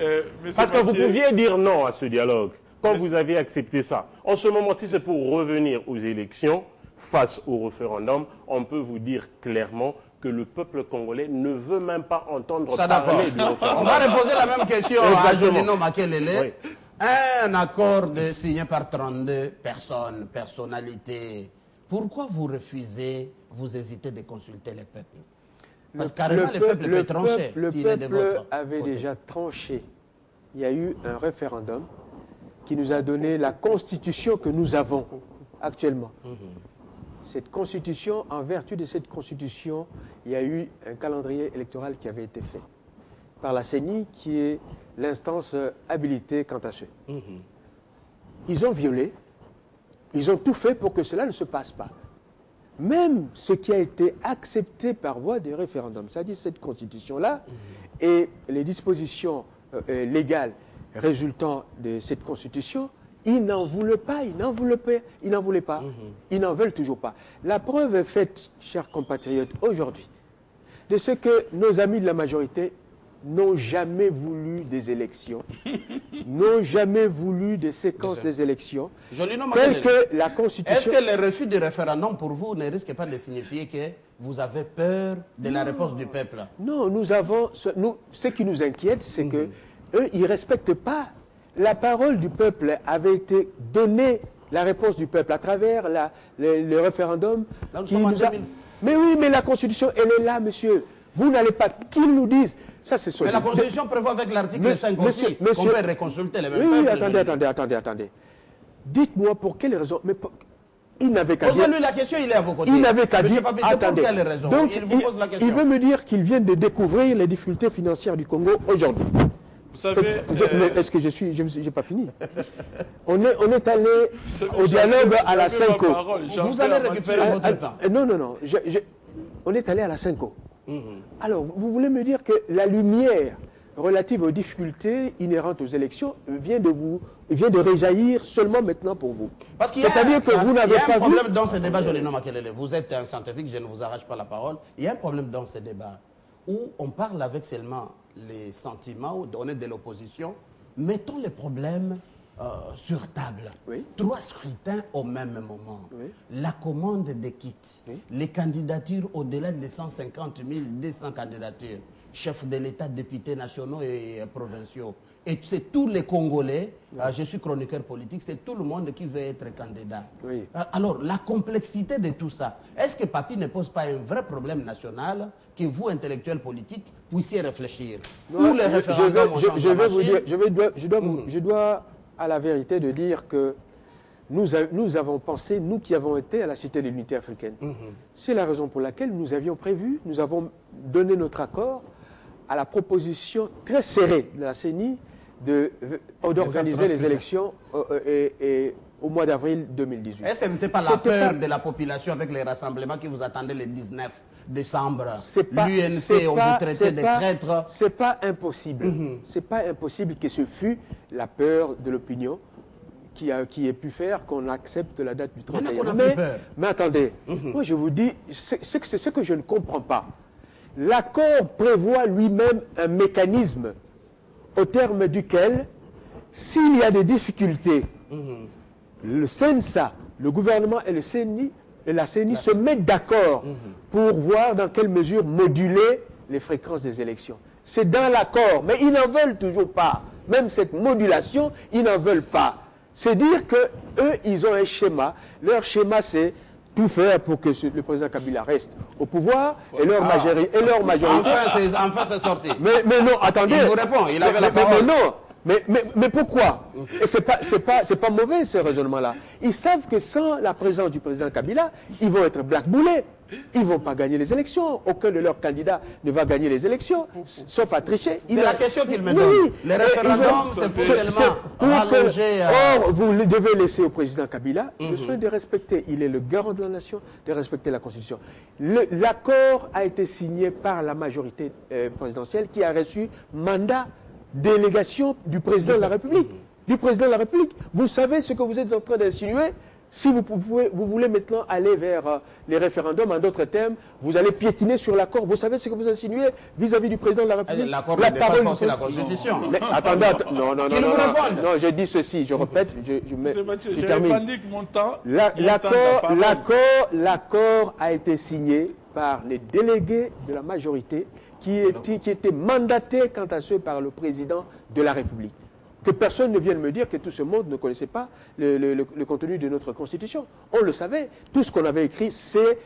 Parce que vous pouviez dire non à ce dialogue quand vous avez accepté ça. En ce moment-ci, c'est pour revenir aux élections face au référendum. On peut vous dire clairement que le peuple congolais ne veut même pas entendre parler du référendum. On va reposer la même question à Jolino Makelele. Oui. Un accord signé par 32 personnes, personnalités. Pourquoi vous refusez, vous hésitez de consulter les peuples? Parce que carrément, le peuple peut trancher. Le peuple avait déjà tranché. Il y a eu un référendum qui nous a donné la constitution que nous avons actuellement. Cette constitution, en vertu de cette constitution, il y a eu un calendrier électoral qui avait été fait par la CENI, qui est l'instance habilitée quant à ce. Ils ont violé, ils ont tout fait pour que cela ne se passe pas. Même ce qui a été accepté par voie de référendum, c'est-à-dire cette constitution-là, et les dispositions légales résultant de cette constitution, ils n'en voulaient pas, ils n'en voulaient pas, ils n'en veulent toujours pas. La preuve est faite, chers compatriotes, aujourd'hui, de ce que nos amis de la majorité n'ont jamais voulu des élections, n'ont jamais voulu des séquences des élections, telles que la Constitution... Est-ce que le refus du référendum, pour vous, ne risque pas de signifier que vous avez peur de la réponse du peuple? Non, ce qui nous inquiète, c'est que eux, ils ne respectent pas. La parole du peuple avait été donnée, la réponse du peuple, à travers le référendum qui nous a... Mais oui, mais la Constitution, elle est là, monsieur. Vous n'allez pas qu'ils nous disent Ça, c'est Mais la Constitution prévoit avec l'article 5 aussi qu'on peut reconsulter les mêmes peuples. Attendez. Dites-moi pour quelle raison. Mais il n'avait qu'à dire. Posez-lui la question, il est à vos côtés. Il n'avait qu'à dire. Attendez. Pour quelle raison? Donc, il vous pose la question. Il veut me dire qu'il vient de découvrir les difficultés financières du Congo aujourd'hui. Vous savez... Est-ce que j'ai pas fini? On est allé au dialogue à la Cinco. Vous allez récupérer votre temps. Non. On est allé à la Cinco. Alors, vous voulez me dire que la lumière relative aux difficultés inhérentes aux élections vient de réjaillir seulement maintenant pour vous. Parce qu'il y a un problème dans ces débats, Jolino Makelele. Vous êtes un scientifique, je ne vous arrache pas la parole. Il y a un problème dans ces débats où on parle avec seulement les sentiments, où on est de l'opposition. Mettons les problèmes sur table. Oui. 3 scrutins au même moment. Oui. La commande des kits. Oui. Les candidatures au-delà de 150 000, 200 candidatures. Chefs de l'État, députés nationaux et provinciaux. Et c'est tous les Congolais, je suis chroniqueur politique, c'est tout le monde qui veut être candidat. Oui. Alors, la complexité de tout ça, est-ce que Papi ne pose pas un vrai problème national que vous, intellectuels politiques, puissiez réfléchir? Non, Ou les référendums je dois à la vérité de dire que nous avons pensé, nous qui avons été à la Cité de l'Unité africaine. C'est la raison pour laquelle nous avions prévu, nous avons donné notre accord à la proposition très serrée de la CENI d'organiser les élections au mois d'avril 2018. Est-ce que ce n'était pas la peur de la population avec les rassemblements qui vous attendaient le 19 décembre? L'UNC, on vous traitait de traîtres. C'est pas impossible. C'est pas impossible que ce fût la peur de l'opinion qui ait pu faire qu'on accepte la date du 31. Mais attendez, moi je vous dis, c'est ce que je ne comprends pas. L'accord prévoit lui-même un mécanisme au terme duquel, s'il y a des difficultés, le CENSA, le gouvernement et la CENI se mettent d'accord pour voir dans quelle mesure moduler les fréquences des élections. C'est dans l'accord, mais ils n'en veulent toujours pas. Même cette modulation, ils n'en veulent pas. C'est dire qu'eux, ils ont un schéma. Leur schéma, c'est tout faire pour que le président Kabila reste au pouvoir et leur majorité. Enfin, c'est sorti. Mais non, attendez. Il vous répond, il avait la parole. Mais pourquoi? Et c'est pas mauvais ce raisonnement-là. Ils savent que sans la présence du président Kabila, ils vont être blackboulés. Ils ne vont pas gagner les élections. Aucun de leurs candidats ne va gagner les élections, sauf à tricher. C'est la question qu'ils me donnent. Oui. Les référendums, c'est pour seulement rallonger... Or, vous devez laisser au président Kabila le soin de respecter. Il est le garant de la nation, de respecter la Constitution. L'accord a été signé par la majorité présidentielle qui a reçu mandat délégation du président de la République. Du président de la République. Vous savez ce que vous êtes en train d'insinuer? Si vous voulez maintenant aller vers les référendums, en d'autres termes, vous allez piétiner sur l'accord. Vous savez ce que vous insinuez vis-à-vis du président de la République? L'accord ne dépasse pas aussi la Constitution. Mais, attendez, non, je dis ceci, je répète, je termine. L'accord a été signé par les délégués de la majorité qui étaient mandatés quant à ceux par le président de la République. Que personne ne vienne me dire que tout ce monde ne connaissait pas le contenu de notre Constitution. On le savait. Tout ce qu'on avait écrit, c'est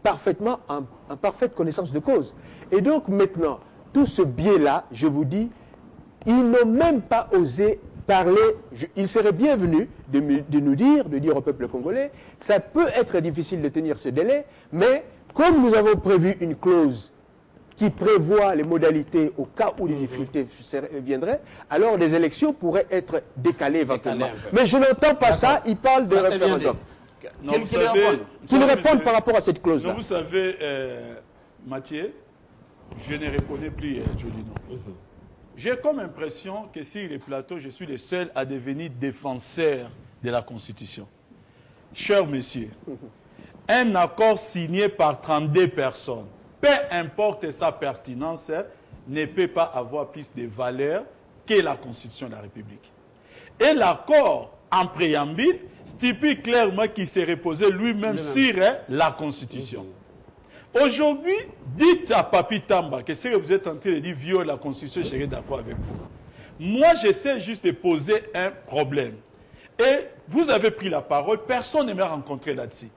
parfaitement en parfaite connaissance de cause. Et donc maintenant, tout ce biais-là, je vous dis, ils n'ont même pas osé parler. Il serait bienvenu de nous dire, de dire au peuple congolais, ça peut être difficile de tenir ce délai, mais comme nous avons prévu une clause qui prévoit les modalités au cas où les difficultés viendraient, alors les élections pourraient être décalées éventuellement. Mais je n'entends pas ça, il parle de référendum. Qu'ils répondent par rapport à cette clause-là. Vous savez, Mathieu, je ne reconnais plus Jolino. J'ai comme impression que sur les plateaux, je suis le seul à devenir défenseur de la Constitution. Cher monsieur, un accord signé par 32 personnes, peu importe sa pertinence, ne peut pas avoir plus de valeur que la Constitution de la République. Et l'accord en préambule stipule clairement qu'il s'est reposé lui-même sur la Constitution. Aujourd'hui, dites à Papi Tamba que ce que vous êtes en train de dire viole la Constitution, je serai d'accord avec vous. Moi, j'essaie juste de poser un problème. Et vous avez pris la parole, personne ne m'a rencontré là-dessus.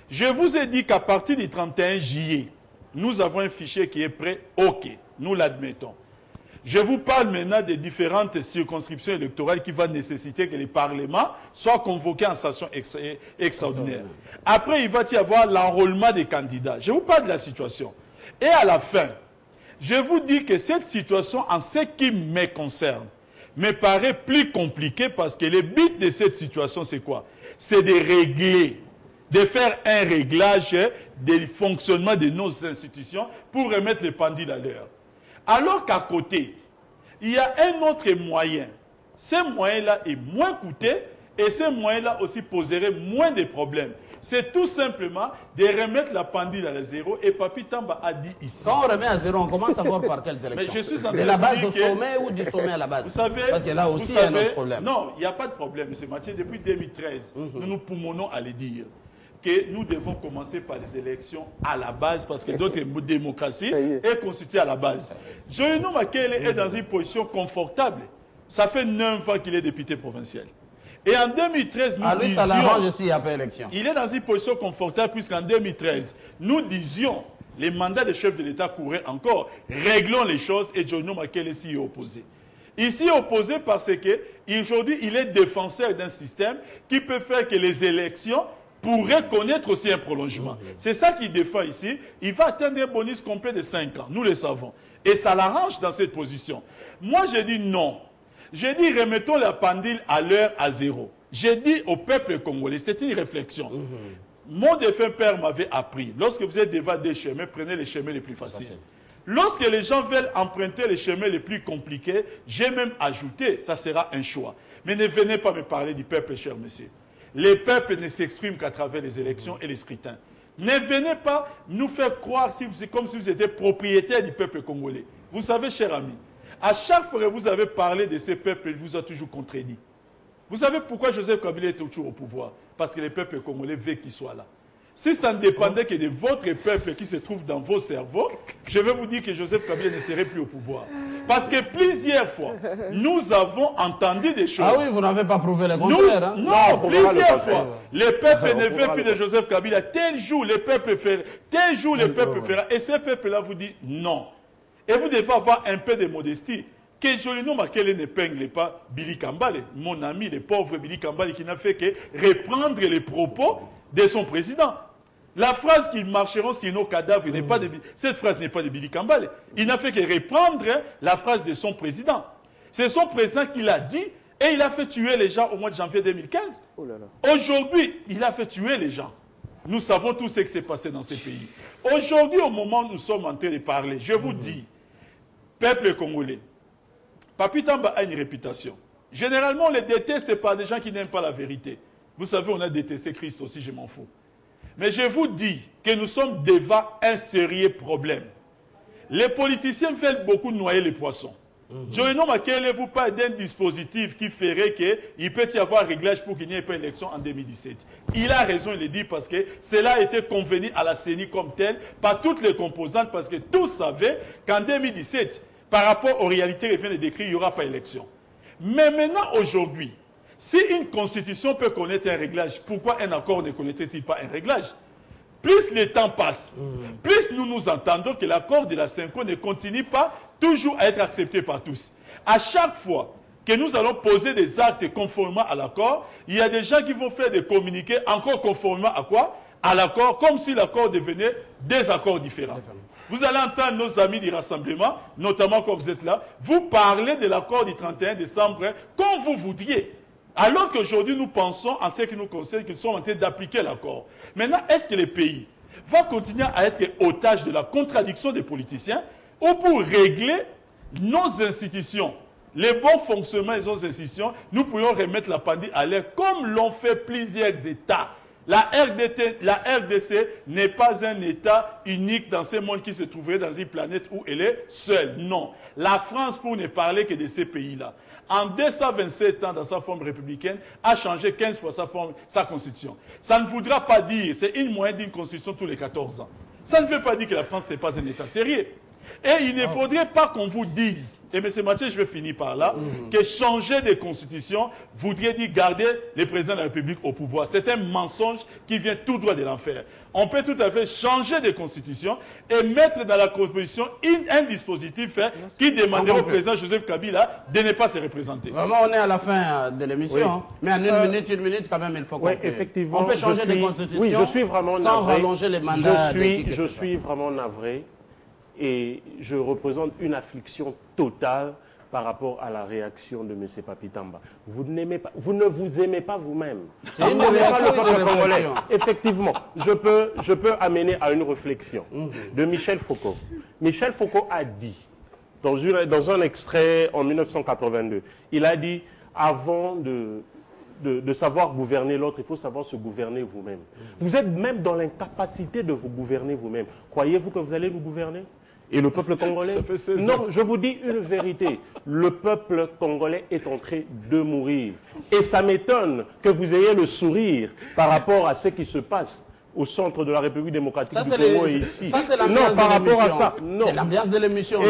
Je vous ai dit qu'à partir du 31 juillet, nous avons un fichier qui est prêt, ok, nous l'admettons. Je vous parle maintenant des différentes circonscriptions électorales qui vont nécessiter que les parlements soient convoqués en session extraordinaire. Après, il va y avoir l'enrôlement des candidats. Je vous parle de la situation. Et à la fin, je vous dis que cette situation, en ce qui me concerne, me paraît plus compliquée parce que le but de cette situation, c'est quoi? C'est de régler, de faire un réglage du fonctionnement de nos institutions pour remettre les pendules à l'heure. Alors qu'à côté, il y a un autre moyen. Ce moyen-là est moins coûteux et ce moyen-là aussi poserait moins de problèmes. C'est tout simplement de remettre la pendule à zéro. Et Papi Tamba a dit ici. Quand on remet à zéro, on commence à voir par quelles élections. Mais je suis en train de la base dire au sommet ou du sommet à la base? Vous savez, parce que là aussi, il y a un autre problème. Non, il n'y a pas de problème, M. Mathieu. Depuis 2013, nous nous poumonons à le dire que nous devons commencer par les élections à la base parce que d'autres démocraties est constituée à la base. Joël Makele est dans une position confortable. Ça fait 9 ans qu'il est député provincial. Et en 2013, nous disions... ça l'arrange aussi, il n'y a pas élection. Il est dans une position confortable puisqu'en 2013, nous disions, les mandats des chefs de l'État couraient encore. Réglons les choses et Joël Makele s'y est opposé. Il s'y est opposé parce que aujourd'hui, il est défenseur d'un système qui peut faire que les élections pourraient connaître aussi un prolongement. C'est ça qu'il défend ici. Il va atteindre un bonus complet de 5 ans. Nous le savons. Et ça l'arrange dans cette position. Moi, j'ai dit non. J'ai dit remettons la pendule à l'heure à zéro. J'ai dit au peuple congolais, c'était une réflexion. Mon défunt père m'avait appris, lorsque vous êtes devant des chemins, prenez les chemins les plus faciles. Lorsque les gens veulent emprunter les chemins les plus compliqués, j'ai même ajouté, ça sera un choix. Mais ne venez pas me parler du peuple, cher monsieur. Les peuples ne s'expriment qu'à travers les élections et les scrutins. Ne venez pas nous faire croire comme si vous étiez propriétaire du peuple congolais. Vous savez, cher ami, à chaque fois que vous avez parlé de ces peuples, il vous a toujours contredit. Vous savez pourquoi Joseph Kabila est toujours au pouvoir? Parce que les peuples congolais veulent qu'il soit là. Si ça ne dépendait que de votre peuple qui se trouve dans vos cerveaux, je vais vous dire que Joseph Kabila ne serait plus au pouvoir. Parce que plusieurs fois, nous avons entendu des choses. Ah oui, vous n'avez pas prouvé le contraire. Non, plusieurs fois. Les peuples ne veulent plus de Joseph Kabila. Tel jour, les peuples feront. Tel jour, les peuples feront. Et ces peuples-là vous disent non. Et vous devez avoir un peu de modestie. Que Jolino Makele n'épingle pas Billy Kambale, mon ami, le pauvre Billy Kambale, qui n'a fait que reprendre les propos de son président. La phrase qu'ils marcheront sur nos cadavres n'est pas de... Cette phrase n'est pas de Billy Kambale. Il n'a fait que reprendre la phrase de son président. C'est son président qui l'a dit et il a fait tuer les gens au mois de janvier 2015. Oh là là. Aujourd'hui, il a fait tuer les gens. Nous savons tout ce qui s'est passé dans ces pays. Aujourd'hui, au moment où nous sommes en train de parler, je vous dis, peuple congolais, Papi Tamba a une réputation. Généralement, on les déteste par des gens qui n'aiment pas la vérité. Vous savez, on a détesté Christ aussi, je m'en fous. Mais je vous dis que nous sommes devant un sérieux problème. Les politiciens veulent beaucoup noyer les poissons. Joël Makele vous parle d'un dispositif qui ferait qu'il peut y avoir réglage pour qu'il n'y ait pas d'élection en 2017. Il a raison, il le dit, parce que cela a été convenu à la CENI comme tel par toutes les composantes, parce que tous savaient qu'en 2017, par rapport aux réalités que je viens de décrire, il n'y aura pas d'élection. Mais maintenant, aujourd'hui, si une constitution peut connaître un réglage, pourquoi un accord ne connaîtrait-il pas un réglage? Plus le temps passe, plus nous nous entendons que l'accord de la CENCO ne continue pas toujours à être accepté par tous. À chaque fois que nous allons poser des actes conformément à l'accord, il y a des gens qui vont faire des communiqués encore conformément à quoi? À l'accord, comme si l'accord devenait des accords différents. Vous allez entendre nos amis du rassemblement, notamment quand vous êtes là, vous parler de l'accord du 31 décembre comme vous voudriez. Alors qu'aujourd'hui, nous pensons, en ce qui nous concerne, qu'ils sont en train d'appliquer l'accord. Maintenant, est-ce que le pays va continuer à être otage de la contradiction des politiciens ou pour régler nos institutions, les bons fonctionnements de nos institutions, nous pourrions remettre la pendule à l'air comme l'ont fait plusieurs États. La RDC n'est pas un État unique dans ce monde qui se trouverait dans une planète où elle est seule. Non. La France, pour ne parler que de ces pays-là, en 227 ans dans sa forme républicaine, a changé 15 fois sa constitution. Ça ne voudra pas dire, c'est une moyenne d'une constitution tous les 14 ans. Ça ne veut pas dire que la France n'est pas un État sérieux. Et il ne faudrait pas qu'on vous dise et M. Mathieu, je vais finir par là, que changer de constitution voudrait dire garder le président de la République au pouvoir. C'est un mensonge qui vient tout droit de l'enfer. On peut tout à fait changer de constitution et mettre dans la constitution un dispositif qui demanderait au président Joseph Kabila de ne pas se représenter. Vraiment, on est à la fin de l'émission, mais en une minute quand même, il faut conclure. Effectivement, on peut changer de constitution je suis vraiment sans navré. rallonger les mandats. Je suis vraiment navré et je représente une affliction totale par rapport à la réaction de M. Papi Tamba. Vous ne vous aimez pas vous-même. C'est une réaction, une congolais. Effectivement, je peux amener à une réflexion de Michel Foucault. Michel Foucault a dit, dans un extrait en 1982, il a dit, avant de savoir gouverner l'autre, il faut savoir se gouverner vous-même. Vous êtes même dans l'incapacité de vous gouverner vous-même. Croyez-vous que vous allez nous gouverner ? Et le peuple congolais? Non, je vous dis une vérité. Le peuple congolais est en train de mourir. Et ça m'étonne que vous ayez le sourire par rapport à ce qui se passe au centre de la République démocratique du Congo et ici. Ça, c'est l'ambiance par rapport à ça. C'est l'ambiance de l'émission.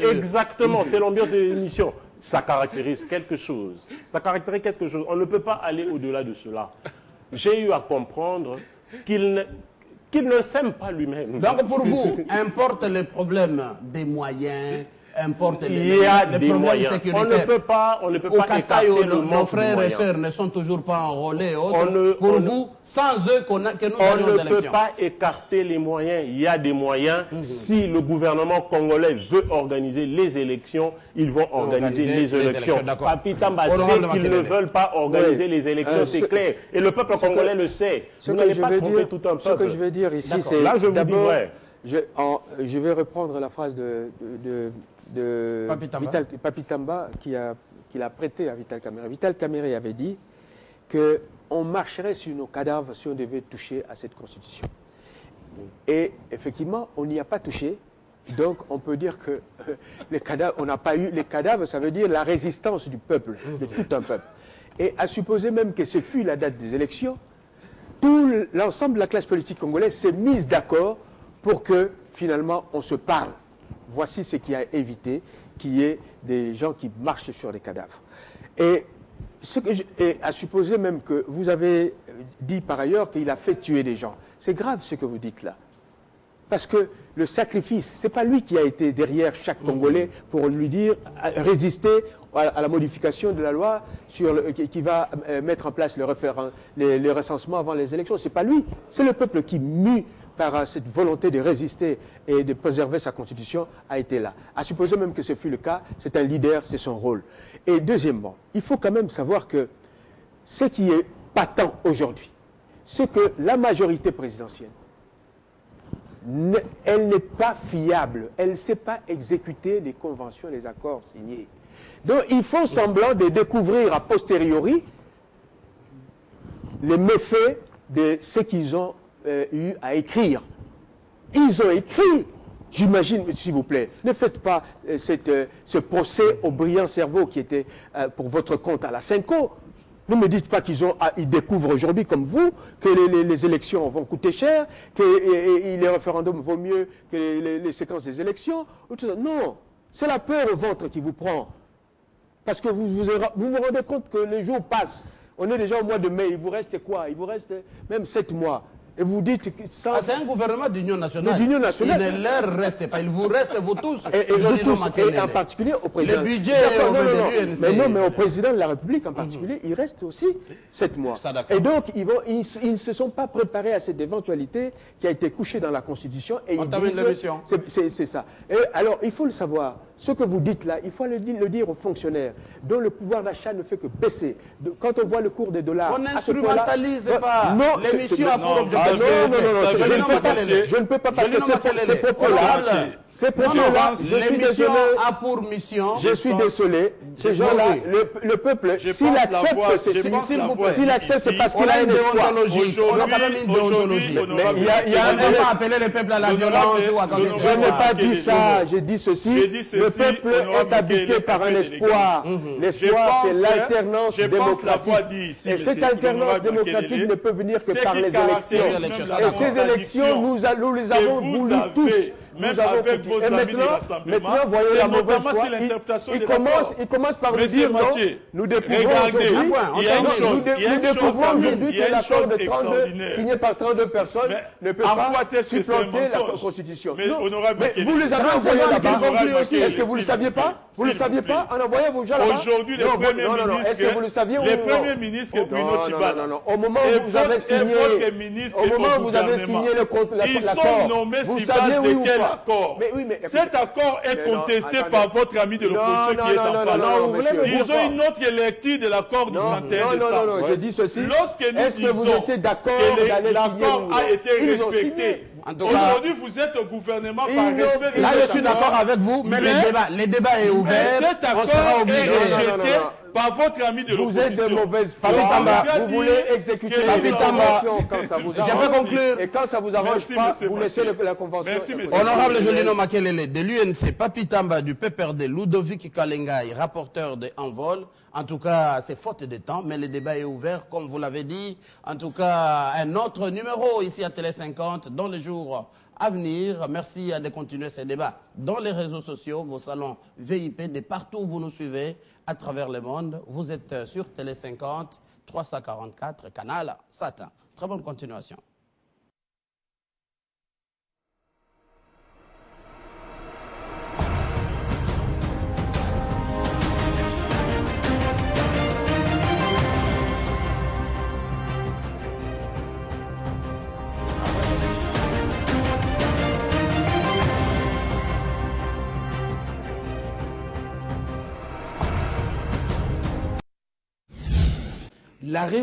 Exactement, c'est l'ambiance de l'émission. Ça caractérise quelque chose. Ça caractérise quelque chose. On ne peut pas aller au-delà de cela. J'ai eu à comprendre qu'il ne s'aime pas lui-même. Donc pour vous, importe les problèmes des moyens, importe les problèmes moyens. sécuritaires. On ne peut Au pas Kasaï, écarter le nos manque frères de et moyens. sœurs ne sont toujours pas enrôlés. Pour vous, sans eux, que nous allions aux On ne élections. peut pas écarter les moyens. Il y a des moyens. Si le gouvernement congolais veut organiser les élections, ils vont organiser les élections. Papi Tamba sait qu'ils ne veulent pas organiser les élections, c'est clair. Et le peuple congolais le sait. Vous n'allez pas tromper tout un peuple. Ce que je veux dire ici, c'est là, je vous dis vrai. Je vais reprendre la phrase de Papi Tamba qu'il a prêté à Vital Kamerhe. Vital Kamerhe avait dit qu'on marcherait sur nos cadavres si on devait toucher à cette constitution. Et effectivement, on n'y a pas touché. Donc, on peut dire que les cadavres, on n'a pas eu les cadavres, ça veut dire la résistance du peuple, de tout un peuple. Et à supposer même que ce fut la date des élections, tout l'ensemble de la classe politique congolaise s'est mise d'accord pour que, finalement, on se parle. Voici ce qui a évité qu'il y ait des gens qui marchent sur des cadavres. Et à supposer même que vous avez dit par ailleurs qu'il a fait tuer des gens. C'est grave ce que vous dites là. Parce que le sacrifice, ce n'est pas lui qui a été derrière chaque Congolais pour lui dire résister à la modification de la loi qui va mettre en place le recensement avant les élections. Ce n'est pas lui, c'est le peuple qui, mu par cette volonté de résister et de préserver sa constitution, a été là. À supposer même que ce fut le cas, c'est un leader, c'est son rôle. Et deuxièmement, il faut quand même savoir que ce qui est patent aujourd'hui, c'est que la majorité présidentielle, elle n'est pas fiable, elle ne sait pas exécuter les conventions, les accords signés. Donc ils font semblant de découvrir a posteriori les méfaits de ce qu'ils ont eu à écrire. Ils ont écrit, j'imagine, s'il vous plaît, ne faites pas ce procès au brillant cerveau qui était pour votre compte à la Cinco. Ne me dites pas ils découvrent aujourd'hui, comme vous, que les élections vont coûter cher, que les référendums vaut mieux que les séquences des élections. Non, c'est la peur au ventre qui vous prend. Parce que vous vous rendez compte que les jours passent. On est déjà au mois de mai, il vous reste quoi? Il vous reste même 7 mois. Et vous dites que ça... c'est un gouvernement d'union nationale. D'union nationale. Il ne leur reste pas, il vous reste vous tous. Et vous tous, et en particulier au président. Le budget mais au président de la République en particulier, il reste aussi 7 mois. Et donc, ils ne se sont pas préparés à cette éventualité qui a été couchée dans la Constitution. Et on termine l'émission. C'est ça. Et alors, il faut le savoir. Ce que vous dites là, il faut le dire aux fonctionnaires dont le pouvoir d'achat ne fait que baisser. Quand on voit le cours des dollars... On n'instrumentalise pas. Non, l'émission a pour objectif... Je ne peux pas parce que ces propos-là... L'émission a pour mission... Je suis désolé. Ces gens-là, le peuple, s'il accepte, c'est parce qu'il a une déontologie. On a quand même une déontologie. Il y a on va appeler le peuple à la violence ou à quelque chose. Je n'ai pas dit ça. J'ai dit ceci. Le peuple est habité par un espoir. L'espoir, c'est l'alternance démocratique. Et cette alternance démocratique ne peut venir que par les élections. Et ces élections, nous les avons voulu tous. même nous avons avec foutu. vos Et amis de maintenant, rassemblement, voyez c'est la mauvaise notamment foi. sur l'interprétation de Il commence par nous Monsieur dire non, Mathieu, nous découvrons regardez, aujourd'hui, il y a une chose, nous découvrons aujourd'hui que l'accord de 32, extraordinaire. signé par 32 personnes ne peut en pas quoi est-ce que c'est un supplanter la mensonge? Constitution. Mais, Non, honorable mais Makele, vous les avez 30 envoyés secondes là-bas. qu'il conclut aussi. Est-ce que vous ne le saviez pas? Vous ne le saviez pas? On envoyait vos gens là-bas. Aujourd'hui, les Non, premiers non, non, non. Est-ce que vous le saviez ou les non? premiers ministres Bruno Non, non, Tshibala, non, non. Au moment et où vous avez votre- et signé, votre ministre au et moment votre où vous avez gouvernement, signé ils l'accord, sont nommés vous sur saviez base oui de ou quel pas? accord? Mais oui, mais Cet accord est Mais non, contesté attendez. par votre ami de l'opposition Non, qui est non, en non, face. non, non, monsieur. Ils ont une autre lecture de l'accord du Non, 31 non, décembre. non, non, je dis ceci. Lorsque nous Est-ce que vous disons étiez d'accord que d'aller l'accord signer ou a non? été Ils ont respecté, signé. En tout cas, aujourd'hui vous êtes au gouvernement Ils par n'ont- respect de là, cet je suis accord. d'accord avec vous, mais le débat est Mais ouvert. cet On accord sera est obligé. rejeté Non, non, non. par votre ami de Vous êtes de l'opposition. mauvaise foi. Papi Tamba, Vous voulez exécuter que la Papi Tamba, convention quand ça vous je arrange. peux conclure. Et quand ça vous arrange Merci, pas, monsieur vous laissez Mathieu. la convention. Merci, monsieur. Honorable Jolino Makelele de l'UNC, Papi Tamba du PPRD, Ludovic Kalengai, rapporteur de Envol. En tout cas, c'est faute de temps, mais le débat est ouvert, comme vous l'avez dit. En tout cas, un autre numéro ici à Télé 50 dans les jours à venir. Merci de continuer ces débats dans les réseaux sociaux, vos salons VIP, de partout où vous nous suivez à travers le monde. Vous êtes sur Télé 50, 344, canal Satan. Très bonne continuation. La révolution